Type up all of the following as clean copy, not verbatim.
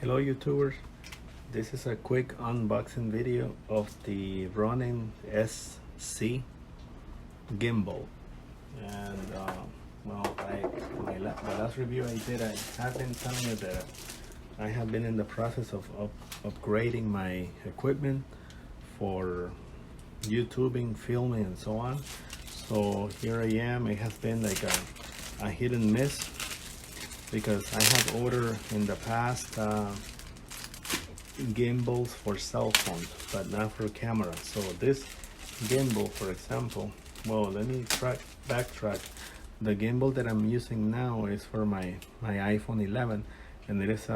Hello YouTubers, this is a quick unboxing video of the Ronin SC gimbal. And the last review I did, I have been telling you that I have been in the process of upgrading my equipment for YouTubing, filming, and so on. So here I am. It has been like a hit and miss, because I have ordered in the past gimbals for cell phones, but not for cameras. So this gimbal, for example, well, let me backtrack. The gimbal that I'm using now is for my iPhone 11, and it is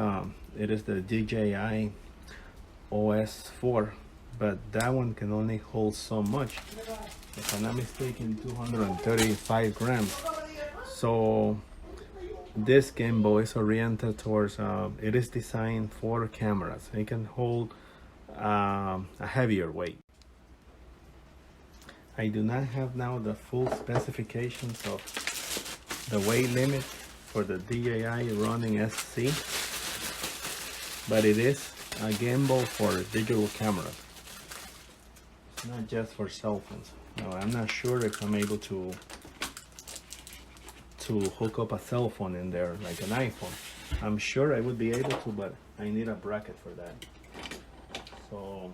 the DJI OS 4, but that one can only hold so much. If I'm not mistaken, 235 grams. So this gimbal is oriented towards, it is designed for cameras. It can hold a heavier weight. I do not have now the full specifications of the weight limit for the DJI Ronin SC, but it is a gimbal for digital cameras, not just for cell phones. Now, I'm not sure if I'm able to hook up a cell phone in there like an iPhone. I'm sure I would be able to, but I need a bracket for that. So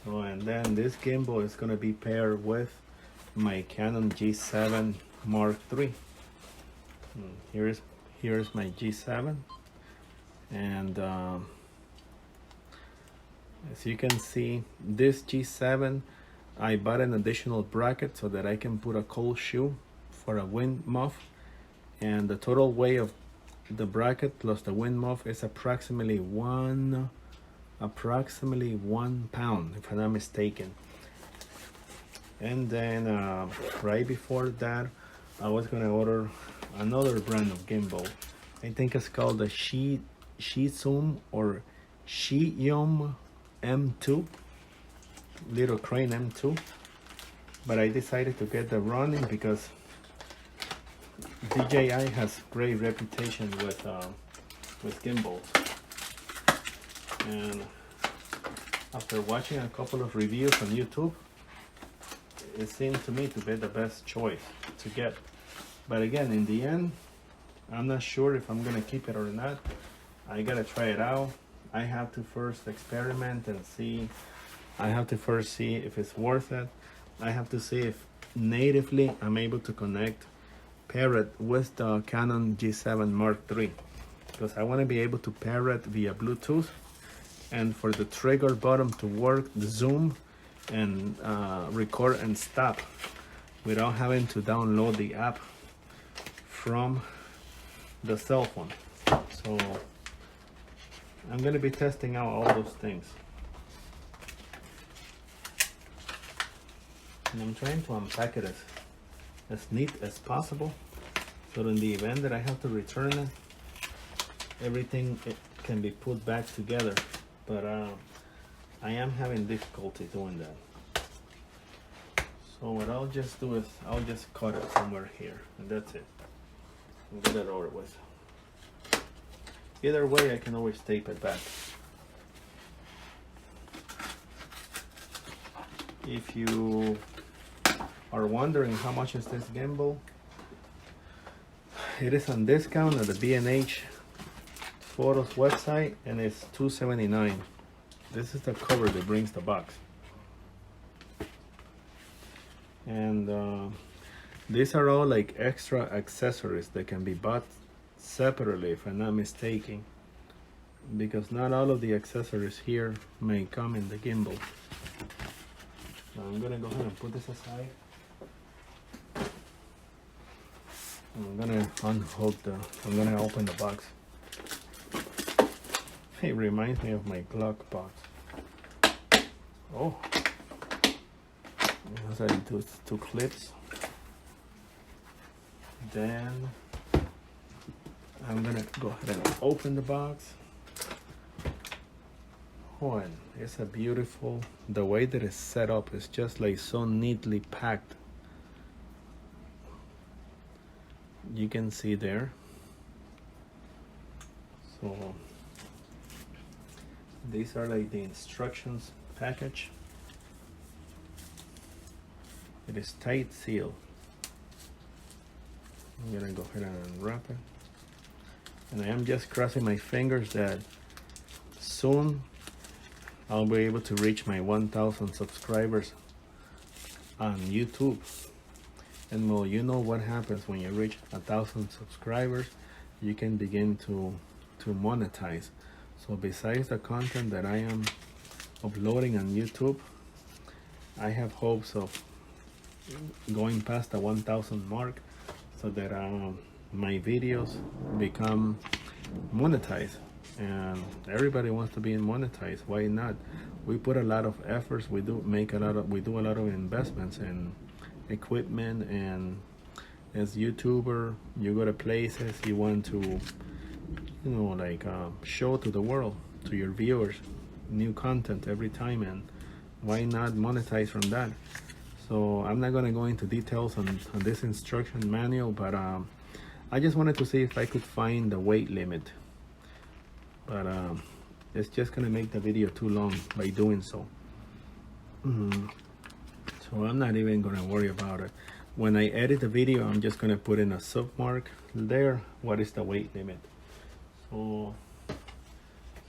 and then this gimbal is going to be paired with my Canon G7 Mark III. Here is my G7, and as you can see, this G7, I bought an additional bracket so that I can put a cold shoe for a wind muff, and the total weight of the bracket plus the wind muff is approximately one pound, if I'm not mistaken. And then right before that, I was gonna order another brand of gimbal. I think it's called the Shizum or Shiyum M2, little crane M2, but I decided to get the Ronin because DJI has great reputation with gimbals, and after watching a couple of reviews on YouTube, it seemed to me to be the best choice to get. But again, in the end, I'm not sure if I'm gonna keep it or not. I gotta try it out. I have to first experiment and see. I have to first see if it's worth it. I have to see if natively I'm able to pair it with the Canon G7 Mark III, because I want to be able to pair it via Bluetooth, and for the trigger button to work, the zoom and record and stop without having to download the app from the cell phone. So I'm going to be testing out all those things, and I'm trying to unpack it as neat as possible, so in the event that I have to return it, everything can be put back together. But I am having difficulty doing that. So what I'll just do is I'll just cut it somewhere here, and that's it, and get it over with. Either way, I can always tape it back. If you are wondering how much is this gimbal, it is on discount at the B&H Photos website, and it's $279. This is the cover that brings the box, and these are all like extra accessories that can be bought separately, if I'm not mistaken, because not all of the accessories here may come in the gimbal. So I'm gonna go ahead and put this aside. I'm gonna I'm gonna open the box. It reminds me of my Glock box. Oh, it has two clips. Then I'm gonna go ahead and open the box. Oh, and it's a beautiful, the way that it's set up is just like so neatly packed. You can see there. So These are like the instructions package. It is tight sealed. I'm gonna go ahead and unwrap it. And I am just crossing my fingers that soon I'll be able to reach my 1,000 subscribers on YouTube. And well, you know what happens when you reach 1,000 subscribers, you can begin to monetize. So besides the content that I am uploading on YouTube, I have hopes of going past the 1,000 mark so that my videos become monetized. And everybody wants to be monetized. Why not? We put a lot of efforts. We do a lot of investments in equipment, and as YouTuber, you go to places you want to, you know, like show to the world, to your viewers, new content every time, and why not monetize from that? So I'm not gonna go into details on this instruction manual, but I just wanted to see if I could find the weight limit. But it's just gonna make the video too long by doing so. So I'm not even gonna worry about it. When I edit the video, I'm just gonna put in a submark there. What is the weight limit? So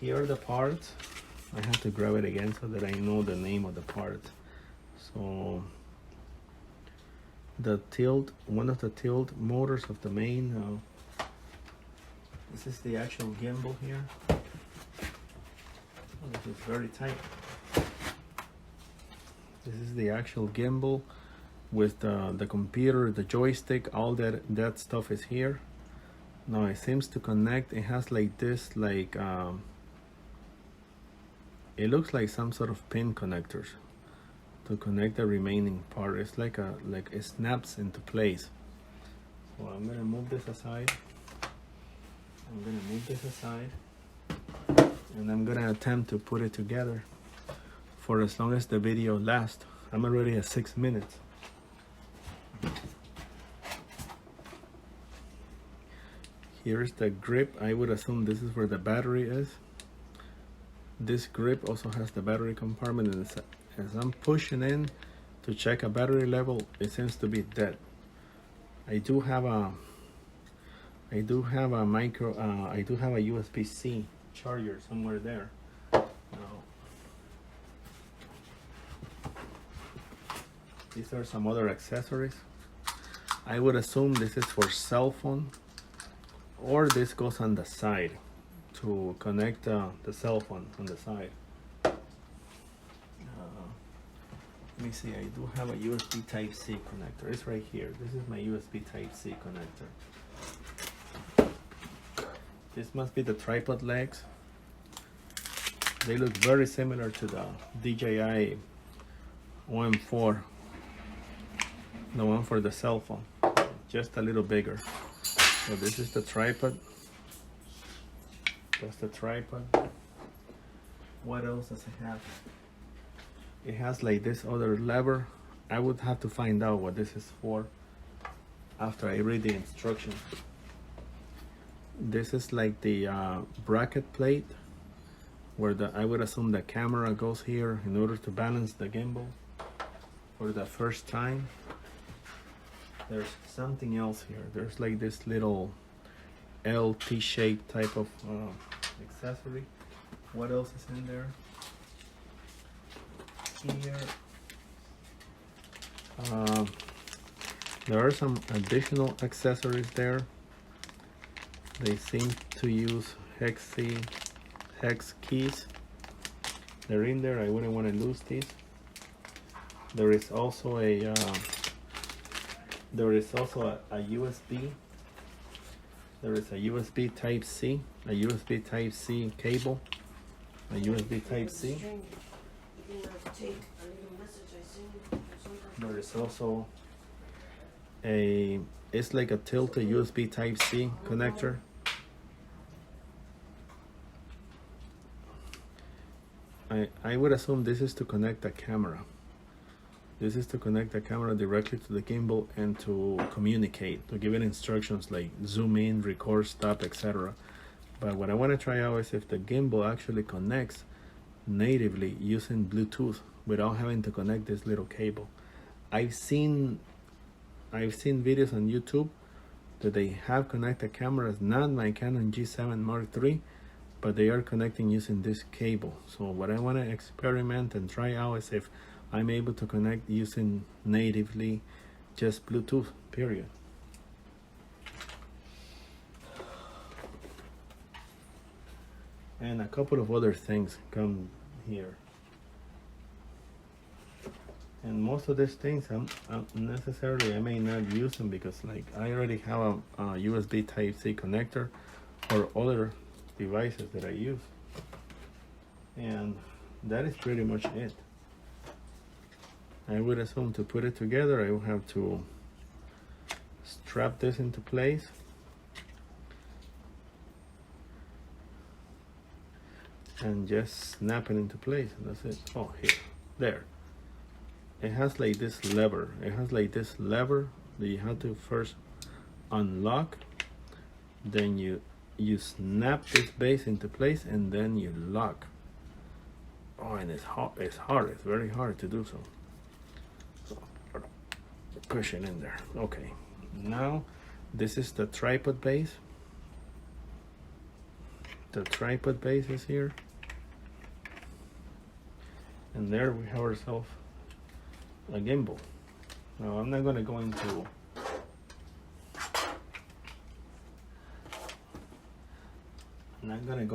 here are the parts. I have to grab it again so that I know the name of the parts. So the tilt, one of the tilt motors of the main. This is the actual gimbal here. This is very tight. This is the actual gimbal with the computer, the joystick, all that stuff is here. Now it seems to connect. It has like this, like it looks like some sort of pin connectors to connect the remaining part. It's like it snaps into place. So I'm gonna move this aside. And I'm gonna attempt to put it together for as long as the video lasts. I'm already at 6 minutes. Here's the grip. I would assume this is where the battery is. This grip also has the battery compartment, and as I'm pushing in to check a battery level, it seems to be dead. I do have a USB-C charger somewhere there. Now, these are some other accessories. I would assume this is for cell phone, or this goes on the side to connect the cell phone on the side. Let me see, I do have a USB Type-C connector. It's right here. This is my USB Type-C connector. This must be the tripod legs. They look very similar to the DJI OM4, the one for the cell phone, just a little bigger. So this is the tripod. That's the tripod. What else does it have? It has like this other lever. I would have to find out what this is for after I read the instructions. This is like the bracket plate where I would assume the camera goes here in order to balance the gimbal for the first time. There's something else here. There's like this little LT-shaped type of accessory. What else is in there? Here there are some additional accessories there. They seem to use hex keys. They're in there. I wouldn't want to lose these. There is also a USB. There is a USB Type-C, a USB Type-C cable, a USB Type-C. There is also it's like a tilted USB Type-C connector. I would assume this is to connect the camera. This is to connect the camera directly to the gimbal and to communicate, to give it instructions like zoom in, record, stop, etc. But what I want to try out is if the gimbal actually connects natively using Bluetooth without having to connect this little cable. I've seen videos on YouTube that they have connected cameras, not my Canon G7 Mark III, but they are connecting using this cable. So what I want to experiment and try out is if I'm able to connect using natively just Bluetooth, period. And a couple of other things come here. And most of these things I may not use them because like I already have a USB Type-C connector for other devices that I use. And that is pretty much it. I would assume to put it together I will have to strap this into place. And just snap it into place, and that's it. Oh, here, there. It has like this lever. It has like this lever that you have to first unlock. Then you snap this base into place, and then you lock. Oh, and it's hard. It's hard. It's very hard to do so. So push it in there. Okay. Now, this is the tripod base. The tripod base is here. And there we have ourselves a gimbal. Now I'm not going to go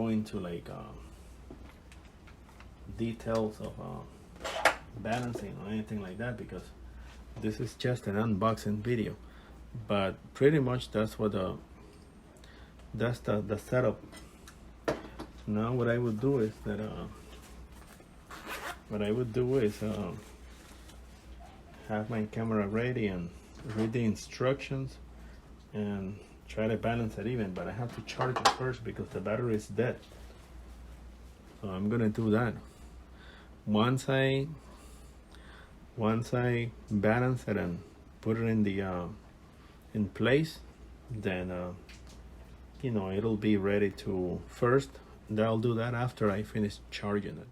into like details of balancing or anything like that because this is just an unboxing video. But pretty much that's what that's the setup. Now what I would do is that have my camera ready and read the instructions and try to balance it even, but I have to charge it first because the battery is dead. So I'm gonna do that. Once I balance it and put it in the in place, then you know, it'll be ready to first. I'll do that after I finish charging it.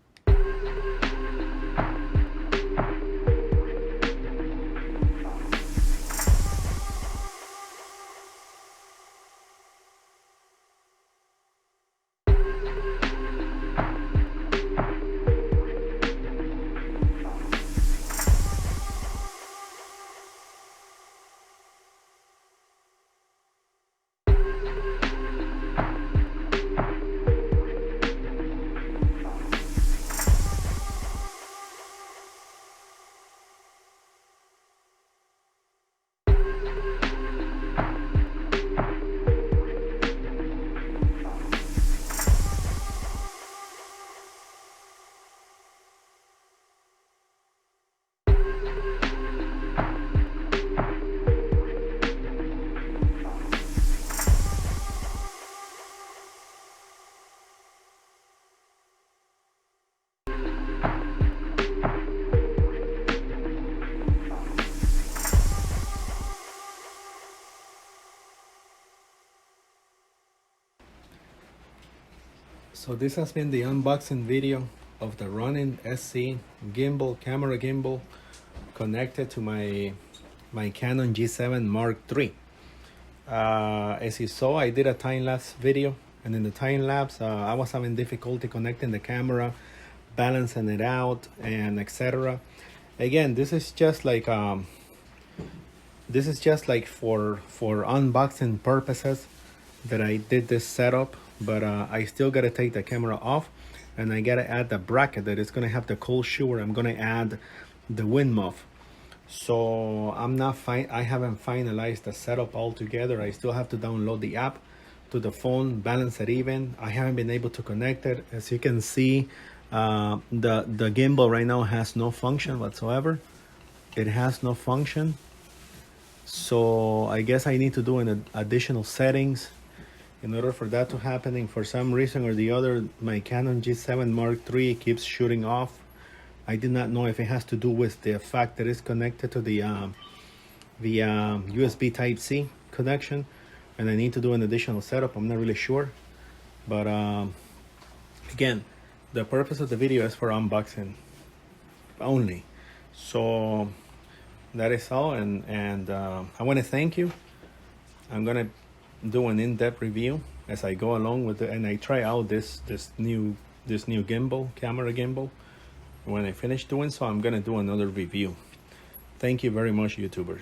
So this has been the unboxing video of the Ronin SC gimbal, camera gimbal connected to my Canon G7 Mark III. As you saw, I did a time-lapse video, and in the time-lapse I was having difficulty connecting the camera, balancing it out, and etc. Again, this is just like for unboxing purposes that I did this setup. But I still gotta take the camera off, and I gotta add the bracket that is gonna have the cold shoe. I'm gonna add the wind muff. So I haven't finalized the setup altogether. I still have to download the app to the phone, balance it even. I haven't been able to connect it. As you can see, the gimbal right now has no function whatsoever. It has no function. So I guess I need to do an additional settings in order for that to happen. And for some reason or the other, my Canon G7 Mark III keeps shooting off. I did not know if it has to do with the fact that it's connected to the USB Type-C connection, and I need to do an additional setup. I'm not really sure, but again, the purpose of the video is for unboxing only. So that is all, and I want to thank you. I'm gonna do an in-depth review as I go along with it, and I try out this new gimbal, camera gimbal. When I finish doing so, I'm gonna do another review. Thank you very much, YouTubers.